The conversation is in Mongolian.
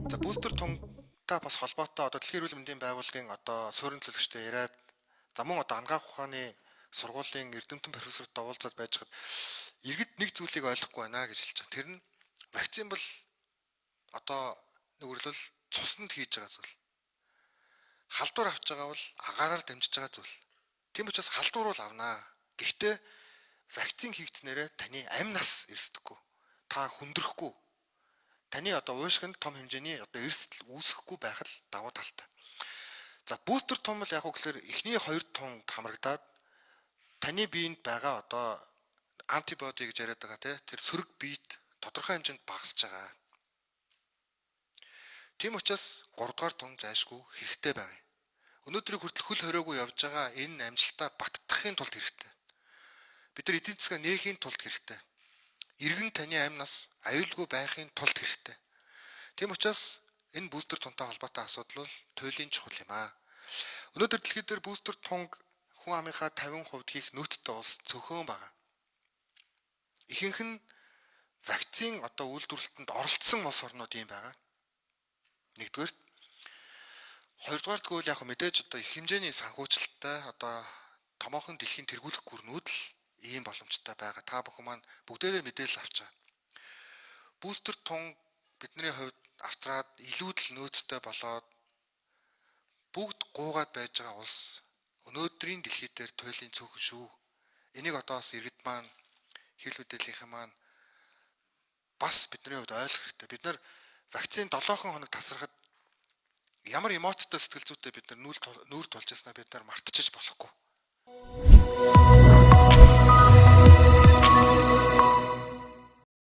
За бустер тунгтай бас холбоотой одоо Дэлхийн эрүүл мэндийн байгууллагын одоо суурин төлөвчтэй яриад за мөн одоо ангаах ухааны сургуулийн эрдэмтэн профессортой уулзаад байж хад иргэд нэг зүйлийг ойлгохгүй байна гэж хэлж байгаа. Тэр нь вакцин бол одоо нөгөөрлөл цуснд хийж байгаа зүйл. Халдвар авч байгаа бол агаараар дамжиж байгаа зүйл. Тийм учраас халдвар бол авнаа. Гэхдээ вакцин хийгдснээрээ таны амь нас эрсдэхгүй. Та хүндрэхгүй. Таны одоо уушгинд том хэмжээний одоо эрсдэл үүсэхгүй байх л давуу талтай. За бустер тун бол яг уу гэхээр эхний 2 тунд хамрагдаад таны биед байгаа одоо антибоди гэж яриад байгаа тэр сөрөг биед тодорхой хэмжээнд багасж байгаа. Тийм учраас 3 дугаар тун зайлшгүй хэрэгтэй байгаа. Өнөөдрийг хүртэл хөл хороогүй явж байгаа энэ амжилтаа баттахын тулд хэрэгтэй. Бид нар эдийн засгаа нээхийн тулд хэрэгтэй. Иргэн таны амь нас аюулгүй байхын тулд хэрэгтэй. Тийм учраас энэ бустер тунтай холбоотой асуудал бол туйлын чухал юм аа. Өнөөдөр дэлхийд дээр бустер тунг хүн амынхаа 50% хийх нөөцтэй улс цөөхөн байгаа. Ихэнх нь вакцин одоо үйлдвэрлэлтэнд оролцсон улс орнууд юм байгаа. Нэгдүгээр, хоёрдугаар тэгвэл яг мэдээж одоо их хэмжээний санхүүжилттай одоо томоохон дэлхийн тэргүүлэх гүрнүүд л ийм боломжтой байгаа. Та бүхэн маань бүгдээрээ мэдээлэл авч байгаа. Бустер тун бидний хувьд австраад илүү л нөөцтэй болоод бүгд гуугаад байж байгаа улс өнөөдрийн дэлхий дээр туйлын цөөхөн шүү. Энийг одоо бас иргэд маань хил мэдээллийнхэн маань бас бидний хувьд ойлгох хэрэгтэй. Бид нар вакцин 7 хоног тасрахад ямар эмоцтой сэтгэл зүйтэй бид нар нүүр тулж яснаа бид нар мартчихж болохгүй.